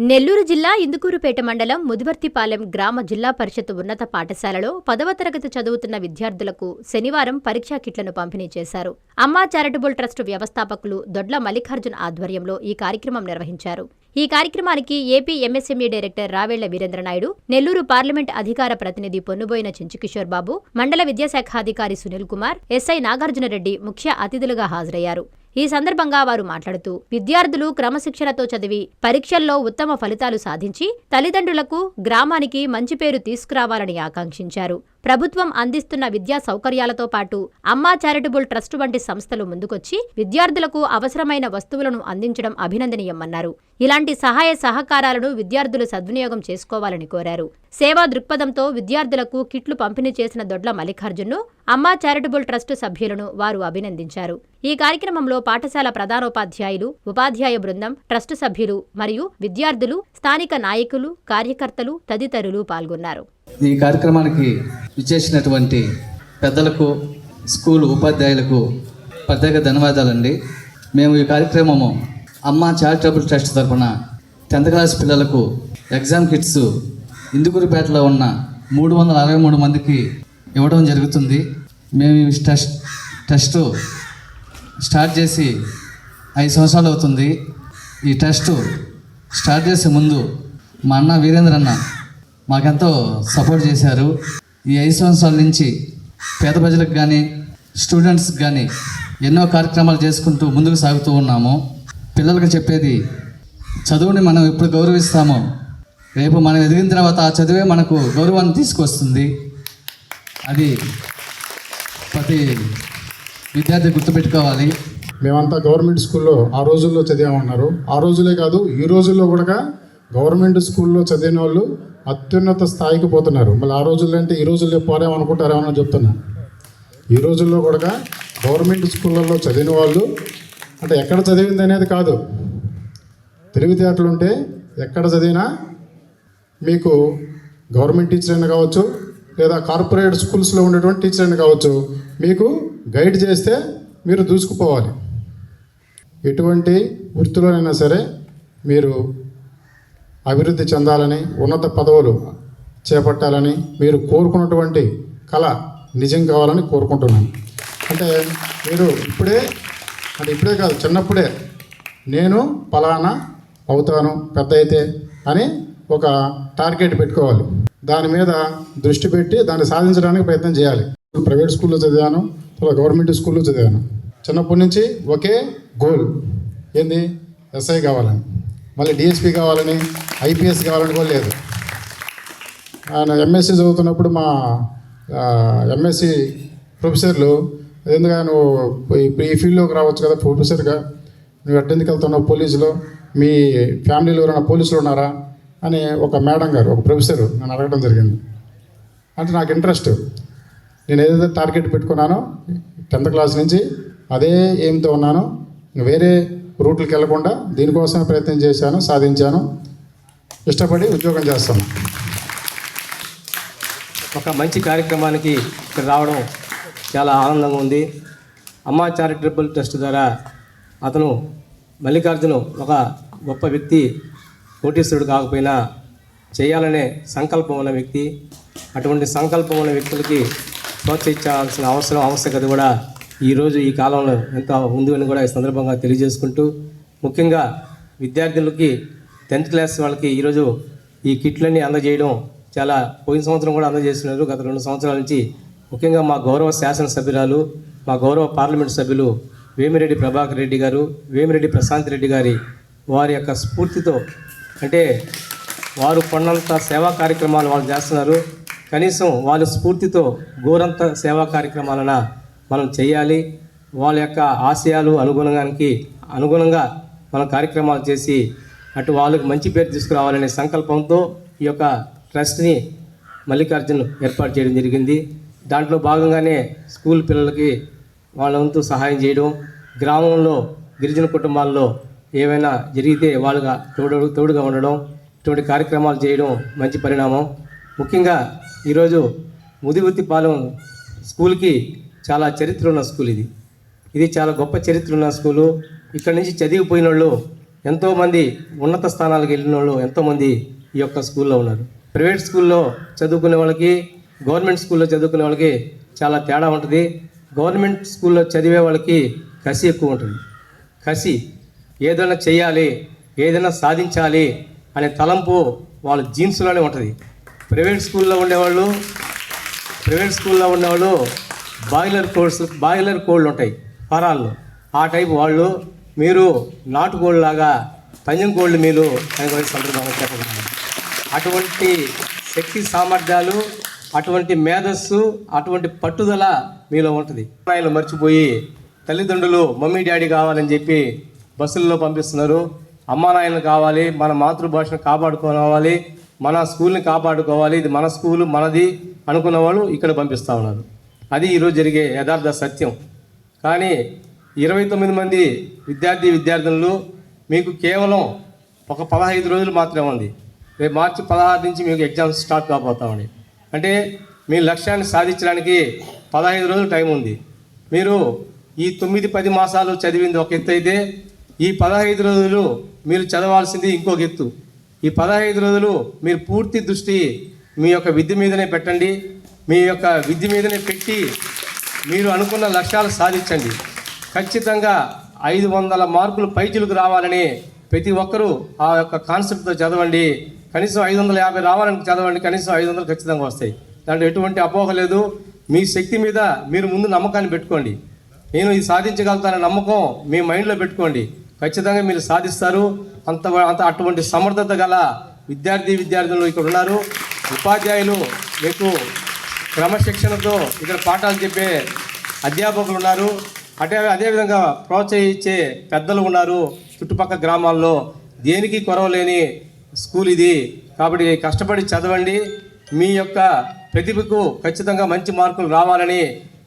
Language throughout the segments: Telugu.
నెల్లూరు జిల్లా ఇందుకూరుపేట మండలం ముదివర్తిపాలెం గ్రామ జిల్లా పరిషత్ ఉన్నత పాఠశాలలో 10వ తరగతి చదువుతున్న విద్యార్థులకు శనివారం పరీక్షా కిట్లను పంపిణీ చేశారు. అమ్మా చారిటబుల్ ట్రస్ట్ వ్యవస్థాపకులు దొడ్ల మల్లికార్జున్ ఆధ్వర్యంలో ఈ కార్యక్రమం నిర్వహించారు. ఈ కార్యక్రమానికి AP MSME director రావేళ్ల Veerendranaidu, Nellore parliament అధికార ప్రతినిధి పొన్నుబోయిన చించుకిషోర్ బాబు, మండల విద్యాశాఖాధికారి సునీల్ కుమార్, ఎస్ఐ నాగార్జునరెడ్డి ముఖ్య అతిథులుగా హాజరయ్యారు. ఈ సందర్భంగా వారు మాట్లాడుతూ విద్యార్థులు క్రమశిక్షణతో చదివి పరీక్షల్లో ఉత్తమ ఫలితాలు సాధించి తల్లిదండ్రులకు, గ్రామానికి మంచి పేరు తీసుకురావాలని ఆకాంక్షించారు. ప్రభుత్వం అందిస్తున్న విద్యా సౌకర్యాలతో పాటు అమ్మా చారిటబుల్ ట్రస్ట్ వంటి సంస్థలు ముందుకొచ్చి విద్యార్థులకు అవసరమైన వస్తువులను అందించడం అభినందనీయమన్నారు. ఇలాంటి సహాయ సహకారాలను విద్యార్థులు సద్వినియోగం చేసుకోవాలని కోరారు. సేవా దృక్పథంతో విద్యార్థులకు కిట్లు పంపిణీ చేసిన దొడ్ల మల్లికార్జున్ను, అమ్మా చారిటబుల్ ట్రస్ట్ సభ్యులను వారు అభినందించారు. ఈ కార్యక్రమంలో పాఠశాల ప్రధానోపాధ్యాయులు, ఉపాధ్యాయ బృందం, ట్రస్ట్ సభ్యులు మరియు విద్యార్థులు, స్థానిక నాయకులు, కార్యకర్తలు తదితరులు పాల్గొన్నారు. ఈ కార్యక్రమానికి విచ్చేసినటువంటి పెద్దలకు, స్కూల్ ఉపాధ్యాయులకు ప్రత్యేక ధన్యవాదాలండి. మేము ఈ కార్యక్రమము అమ్మా చారిటబుల్ ట్రస్ట్ తరఫున 10th క్లాస్ పిల్లలకు ఎగ్జామ్ కిట్స్ ఇందుకూరుపేటలో ఉన్న 363 మందికి ఇవ్వడం జరుగుతుంది. మేము ఈ ట్రస్ట్ స్టార్ట్ చేసి 5 సంవత్సరాలు అవుతుంది. ఈ ట్రస్ట్ స్టార్ట్ చేసే ముందు మా అన్న వీరేంద్ర అన్న మాకెంతో సపోర్ట్ చేశారు. ఈ 5 సంవత్సరాల నుంచి పేద ప్రజలకు కానీ, స్టూడెంట్స్కి కానీ ఎన్నో కార్యక్రమాలు చేసుకుంటూ ముందుకు సాగుతూ ఉన్నాము. పిల్లలకు చెప్పేది, చదువుని మనం ఎప్పుడు గౌరవిస్తామో రేపు మనం ఎదిగిన తర్వాత ఆ చదువే మనకు గౌరవాన్ని తీసుకొస్తుంది. అది ప్రతి విద్యార్థి గుర్తుపెట్టుకోవాలి. మేమంతా గవర్నమెంట్ స్కూల్లో ఆ రోజుల్లో చదివామన్నారు. ఆ రోజులే కాదు, ఈ రోజుల్లో కూడా గవర్నమెంట్ స్కూల్లో చదివిన వాళ్ళు అత్యున్నత స్థాయికి పోతున్నారు. మళ్ళీ ఆ రోజుల్లో అంటే ఈ రోజుల్లో పోరేమనుకుంటారేమని చెప్తున్నా. ఈ రోజుల్లో కూడా గవర్నమెంట్ స్కూళ్ళల్లో చదివిన వాళ్ళు అంటే ఎక్కడ చదివింది అనేది కాదు, తెలివితేటలు ఉంటే ఎక్కడ చదివినా మీకు గవర్నమెంట్ టీచర్ అయినా కావచ్చు, లేదా కార్పొరేట్ స్కూల్స్లో ఉండేటువంటి టీచర్ అయినా కావచ్చు, మీకు గైడ్ చేస్తే మీరు దూసుకుపోవాలి. ఎటువంటి వృత్తిలోనైనా సరే మీరు అభివృద్ధి చెందాలని, ఉన్నత పదవులు చేపట్టాలని మీరు కోరుకున్నటువంటి కళ నిజం కావాలని కోరుకుంటున్నాను. అంటే మీరు ఇప్పుడే కాదు, చిన్నప్పుడే నేను ఫలానా అవుతాను పెద్ద అయితే అని ఒక టార్గెట్ పెట్టుకోవాలి. దాని మీద దృష్టి పెట్టి దాన్ని సాధించడానికి ప్రయత్నం చేయాలి. ప్రైవేట్ స్కూల్లో చదివాను, తర్వాత గవర్నమెంట్ స్కూల్లో చదివాను. చిన్నప్పటి నుంచి ఒకే గోల్, ఏంది? ఎస్ఐ కావాలని, మళ్ళీ డిఎస్పీ కావాలని, ఐపీఎస్ కావాలని కూడా లేదు. ఆయన ఎంఎస్సీ చదువుతున్నప్పుడు మా ఎంఎస్సీ ప్రొఫెసర్లు, ఎందుకు నువ్వు ఈ ఫీల్డ్లోకి రావచ్చు కదా ప్రొఫెసర్గా, నువ్వు ఎట్టెందుకు వెళ్తున్నావు పోలీసులో, మీ ఫ్యామిలీలో ఎవరైనా పోలీసులు ఉన్నారా అని ఒక మేడం గారు, ఒక ప్రొఫెసర్ నన్ను అడగడం జరిగింది. అంటే నాకు ఇంట్రెస్ట్, నేను ఏదైతే టార్గెట్ పెట్టుకున్నానో 10th క్లాస్ నుంచి అదే ఎయిమ్తో ఉన్నాను. వేరే రూట్లకు వెళ్లకుండా దీనికోసమే ప్రయత్నం చేశాను, సాధించాను. ఇష్టపడి ఉద్యోగం చేస్తాను. ఒక మంచి కార్యక్రమానికి ఇక్కడ రావడం చాలా ఆనందంగా ఉంది. అమ్మా చారిటబుల్ ట్రస్ట్ ద్వారా అతను మల్లికార్జును ఒక గొప్ప వ్యక్తి, కోటీశ్వరుడు కాకపోయినా చేయాలనే సంకల్పం ఉన్న వ్యక్తి. అటువంటి సంకల్పం ఉన్న వ్యక్తులకి ప్రోత్సహించాల్సిన ఆవశ్యకత కూడా ఈరోజు ఈ కాలంలో ఎంతో ఉంది అని కూడా ఈ సందర్భంగా తెలియజేసుకుంటూ, ముఖ్యంగా విద్యార్థులకి 10th క్లాస్ వాళ్ళకి ఈరోజు ఈ కిట్లన్నీ అందజేయడం చాలా, పోయిన సంవత్సరం కూడా అందజేస్తున్నారు. గత 2 సంవత్సరాల నుంచి ముఖ్యంగా మా గౌరవ శాసనసభ్యురాలు, మా గౌరవ పార్లమెంటు సభ్యులు వేమిరెడ్డి ప్రభాకర్ రెడ్డి గారు, వేమిరెడ్డి ప్రశాంత్ రెడ్డి గారి వారి యొక్క స్ఫూర్తితో, అంటే వారు కొన్నంత సేవా కార్యక్రమాలు వాళ్ళు చేస్తున్నారు. కనీసం వాళ్ళ స్ఫూర్తితో గోరంత సేవా కార్యక్రమాలన మనం చేయాలి. వాళ్ళ యొక్క ఆశయాలు అనుగుణంగా మనం కార్యక్రమాలు చేసి అటు వాళ్ళకి మంచి పేరు తీసుకురావాలనే సంకల్పంతో ఈ యొక్క ట్రస్ట్ని మల్లికార్జున్ ఏర్పాటు చేయడం జరిగింది. దాంట్లో భాగంగానే స్కూల్ పిల్లలకి వాళ్ళ వంతు సహాయం చేయడం, గ్రామంలో గిరిజన కుటుంబాల్లో ఏవైనా జరిగితే వాళ్ళగా తోడుగా ఉండడం, ఇటువంటి కార్యక్రమాలు చేయడం మంచి పరిణామం. ముఖ్యంగా ఈరోజు ముదివర్తిపాలెం స్కూల్కి చాలా చరిత్ర ఉన్న స్కూల్ ఇది చాలా గొప్ప చరిత్ర ఉన్న స్కూలు. ఇక్కడ నుంచి చదివిపోయిన వాళ్ళు ఎంతోమంది ఉన్నత స్థానాలకు వెళ్ళిన వాళ్ళు ఎంతోమంది ఈ యొక్క స్కూల్లో ఉన్నారు. ప్రైవేట్ స్కూల్లో చదువుకునే వాళ్ళకి గవర్నమెంట్ స్కూల్లో చదువుకునే వాళ్ళకి చాలా తేడా ఉంటుంది. గవర్నమెంట్ స్కూల్లో చదివే వాళ్ళకి కసి ఎక్కువ ఉంటుంది. కసి, ఏదైనా చేయాలి, ఏదైనా సాధించాలి అనే తలంపు వాళ్ళ జీన్స్లోనే ఉంటుంది. ప్రైవేట్ స్కూల్లో ఉండేవాళ్ళు బాయిలర్ కోళ్ళు ఉంటాయి ఫారాల్లో, ఆ టైపు వాళ్ళు. మీరు నాటుకోళ్ళలాగా పందెం కోళ్ళు మీరు అని సందర్భంగా చెప్పగలరు. అటువంటి శక్తి సామర్థ్యాలు, అటువంటి మేధస్సు, అటువంటి పట్టుదల మీలో ఉంటుంది. ఆయన మర్చిపోయి తల్లిదండ్రులు మమ్మీ డాడీ కావాలని చెప్పి బస్సుల్లో పంపిస్తున్నారు. అమ్మా నాయనలు కావాలి, మన మాతృభాషను కాపాడుకోవాలి, మన స్కూల్ని కాపాడుకోవాలి, ఇది మన స్కూలు మనది అనుకున్న వాళ్ళు ఇక్కడ పంపిస్తూ ఉన్నారు. అది ఈరోజు జరిగే యథార్థ సత్యం. కానీ 29 మంది విద్యార్థులు మీకు కేవలం ఒక 15 రోజులు మాత్రమే ఉంది. రేపు మార్చి 16 నుంచి మీకు ఎగ్జామ్స్ స్టార్ట్ కాబోతామని. అంటే మీ లక్ష్యాన్ని సాధించడానికి 15 రోజులు టైం ఉంది. మీరు ఈ 9-10 మాసాలు చదివింది ఒక ఎత్తు అయితే, ఈ 15 రోజులు మీరు చదవాల్సింది ఇంకొక ఎత్తు. ఈ 15 రోజులు మీరు పూర్తి దృష్టి మీ యొక్క విద్య మీదనే పెట్టండి. మీ యొక్క విద్య మీదనే పెట్టి మీరు అనుకున్న లక్ష్యాలు సాధించండి. ఖచ్చితంగా 500 మార్కులు పైచిలకు రావాలని ప్రతి ఒక్కరూ ఆ యొక్క కాన్సెప్ట్తో చదవండి. కనీసం 550 రావాలని చదవండి. కనీసం 500 ఖచ్చితంగా వస్తాయి. దాంట్లో ఎటువంటి అపోహ లేదు. మీ శక్తి మీద మీరు ముందు నమ్మకాన్ని పెట్టుకోండి. నేను ఇది సాధించగలుగుతాననే నమ్మకం మీ మైండ్లో పెట్టుకోండి. ఖచ్చితంగా మీరు సాధిస్తారు. అటువంటి సమర్థత గల విద్యార్థులు ఇక్కడ ఉన్నారు. ఉపాధ్యాయులు మీకు క్రమశిక్షణతో ఇక్కడ పాఠాలు చెప్పే అధ్యాపకులు ఉన్నారు. అదేవిధంగా ప్రోత్సహించే పెద్దలు ఉన్నారు. చుట్టుపక్కల గ్రామాల్లో దేనికి కొరవలేని స్కూల్ ఇది. కాబట్టి కష్టపడి చదవండి. మీ యొక్క ప్రతిభకు ఖచ్చితంగా మంచి మార్కులు రావాలని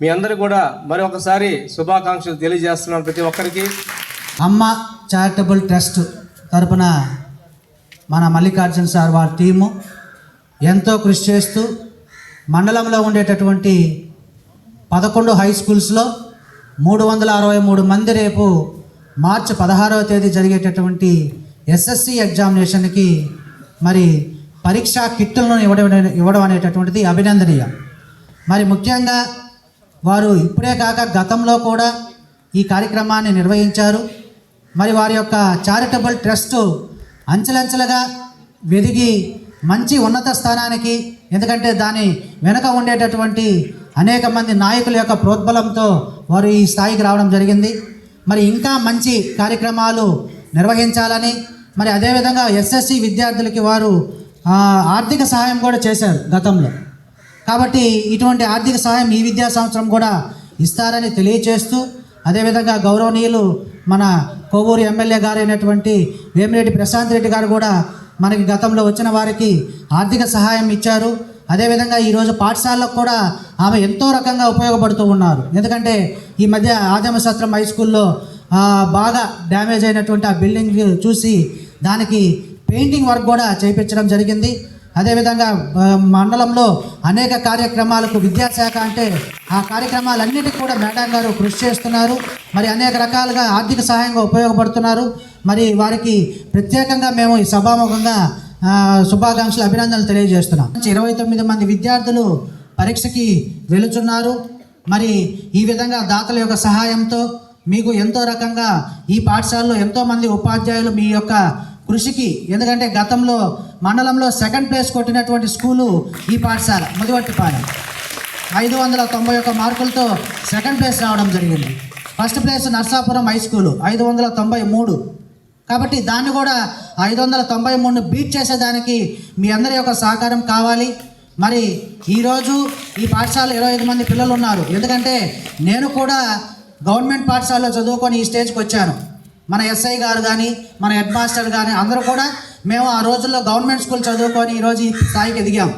మీ అందరూ కూడా మరొకసారి శుభాకాంక్షలు తెలియజేస్తున్నాను ప్రతి ఒక్కరికి. అమ్మ చారిటబుల్ ట్రస్ట్ తరపున మన మల్లికార్జున సార్ వారి టీము ఎంతో కృషి చేస్తూ మండలంలో ఉండేటటువంటి 11 హై స్కూల్స్లో 363 మంది రేపు మార్చి 16వ తేదీ జరిగేటటువంటి ఎస్ఎస్సి ఎగ్జామినేషన్కి మరి పరీక్షా కిట్లను ఇవ్వడం అనేటటువంటిది అభినందనీయం. మరి ముఖ్యంగా వారు ఇప్పుడే కాక గతంలో కూడా ఈ కార్యక్రమాన్ని నిర్వహించారు. మరి వారి యొక్క చారిటబుల్ ట్రస్ట్ అంచెలంచెలుగా వెదిగి మంచి ఉన్నత స్థానానికి, ఎందుకంటే దాని వెనుక ఉండేటటువంటి అనేక మంది నాయకుల యొక్క ప్రోద్బలంతో వారు ఈ స్థాయికి రావడం జరిగింది. మరి ఇంకా మంచి కార్యక్రమాలు నిర్వహించాలని, మరి అదేవిధంగా ఎస్ఎస్సి విద్యార్థులకి వారు ఆర్థిక సహాయం కూడా చేశారు గతంలో. కాబట్టి ఇటువంటి ఆర్థిక సహాయం ఈ విద్యా సంవత్సరం కూడా ఇస్తారని తెలియచేస్తూ, అదేవిధంగా గౌరవనీయులు మన కోవూరు ఎమ్మెల్యే గారు అయినటువంటి వేమిరెడ్డి ప్రశాంత్ రెడ్డి గారు కూడా మనకి గతంలో వచ్చిన వారికి ఆర్థిక సహాయం ఇచ్చారు. అదేవిధంగా ఈరోజు పాఠశాలకు కూడా ఆమె ఎంతో రకంగా ఉపయోగపడుతూ ఉన్నారు. ఎందుకంటే ఈ మధ్య ఆదిమ సత్రం హై స్కూల్లో బాగా డ్యామేజ్ అయినటువంటి ఆ బిల్డింగ్ చూసి దానికి పెయింటింగ్ వర్క్ కూడా చేయించడం జరిగింది. అదేవిధంగా మండలంలో అనేక కార్యక్రమాలకు విద్యాశాఖ అంటే ఆ కార్యక్రమాలన్నిటికీ కూడా మేడం గారు కృషి చేస్తున్నారు. మరి అనేక రకాలుగా ఆర్థిక సహాయంగా ఉపయోగపడుతున్నారు. మరి వారికి ప్రత్యేకంగా మేము ఈ సభాముఖంగా శుభాకాంక్షలు, అభినందనలు తెలియజేస్తున్నాం. 29 మంది విద్యార్థులు పరీక్షకి వెళుతున్నారు. మరి ఈ విధంగా దాతల యొక్క సహాయంతో మీకు ఎంతో రకంగా ఈ పాఠశాలలో ఎంతోమంది ఉపాధ్యాయులు మీ యొక్క కృషికి, ఎందుకంటే గతంలో మండలంలో 2nd ప్లేస్ కొట్టినటువంటి స్కూలు ఈ పాఠశాల ముదివర్తిపాలెం. 591 మార్కులతో 2nd ప్లేస్ రావడం జరిగింది. First place Narsapuram high school 593. కాబట్టి దాన్ని కూడా 593ను బీట్ చేసేదానికి మీ అందరి యొక్క సహకారం కావాలి. మరి ఈరోజు ఈ పాఠశాల 25 మంది పిల్లలు ఉన్నారు. ఎందుకంటే నేను కూడా గవర్నమెంట్ పాఠశాలలో చదువుకొని ఈ స్టేజ్కి వచ్చాను. మన ఎస్ఐ గారు కానీ మన హెడ్ మాస్టర్ కానీ అందరూ కూడా మేము ఆ రోజుల్లో గవర్నమెంట్ స్కూల్ చదువుకొని ఈరోజు ఈ స్థాయికి ఎదిగాం.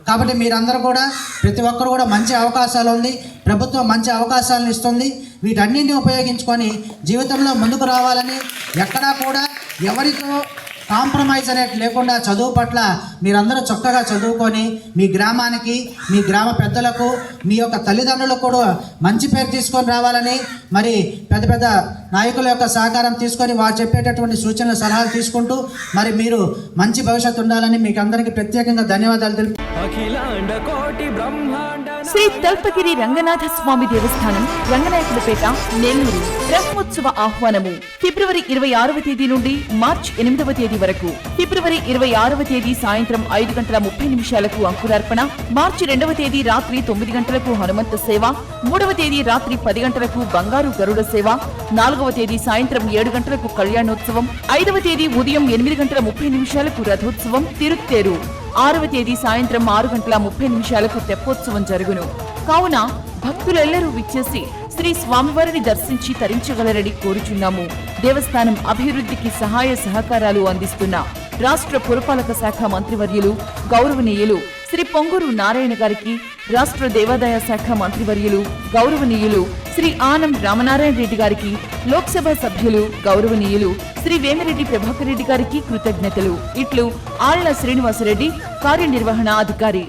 కాబట్టి మీరందరూ కూడా ప్రతి ఒక్కరు కూడా మంచి అవకాశాలు ఉంది, ప్రభుత్వం మంచి అవకాశాలను ఇస్తుంది. వీటన్నింటినీ ఉపయోగించుకొని జీవితంలో ముందుకు రావాలని, ఎక్కడా కూడా ఎవరితో కాంప్రమైజ్ అనేది లేకుండా చదువు పట్ల మీరందరూ చక్కగా చదువుకొని మీ గ్రామానికి, మీ గ్రామ పెద్దలకు, మీ యొక్క తల్లిదండ్రులకు కూడా మంచి పేరు తీసుకొని రావాలని, మరి పెద్ద పెద్ద నాయకుల యొక్క సహకారం తీసుకొని వారు చెప్పేటటువంటి సూచనలు సలహాలు తీసుకుంటూ మరి మీరు మంచి భవిష్యత్తు ఉండాలని మీకు అందరికీ ప్రత్యేకంగా ధన్యవాదాలు తెలుపు. శ్రీ తల్పగిరి రంగనాథ స్వామి దేవస్థానం, రంగనాయకులపేట, నెల్లూరు. బ్రహ్మోత్సవ ఆహ్వానము ఫిబ్రవరి 26వ తేదీ నుండి మార్చి 8వ తేదీ వరకు. ఫిబ్రవరి 26వ తేదీ సాయంత్రం 5:30 అంకురార్పణ, మార్చి 2వ తేదీ రాత్రి 9 గంటలకు హనుమంత సేవ, 3వ తేదీ రాత్రి 10 గంటలకు బంగారు గరుడ సేవ, 4వ తేదీ సాయంత్రం 7 గంటలకు కళ్యాణోత్సవం, 5వ తేదీ ఉదయం 8:30 రథోత్సవం తిరుత్తేరు, 6వ తేదీ సాయంత్రం 6:30 తెప్పోత్సవం జరుగును. కావున భక్తులెల్లరూ విచ్చేసి శ్రీ స్వామివారిని దర్శించి తరించగలరని కోరుచున్నాము. దేవస్థానం అభివృద్ధికి సహాయ సహకారాలు అందిస్తున్న రాష్ట్ర పురపాలక శాఖ మంత్రివర్యులు గౌరవనీయులు శ్రీ పొంగూరు నారాయణ గారికి, రాష్ట్ర దేవాదాయ శాఖ మంత్రివర్యులు గౌరవనీయులు శ్రీ ఆనం రామనారాయణ రెడ్డి గారికి, లోక్సభ సభ్యులు గౌరవనీయులు శ్రీ వేమిరెడ్డి ప్రభాకర్ రెడ్డి గారికి కృతజ్ఞతలు. ఇట్లు ఆళ్ల శ్రీనివాసరెడ్డి, కార్యనిర్వహణ అధికారి.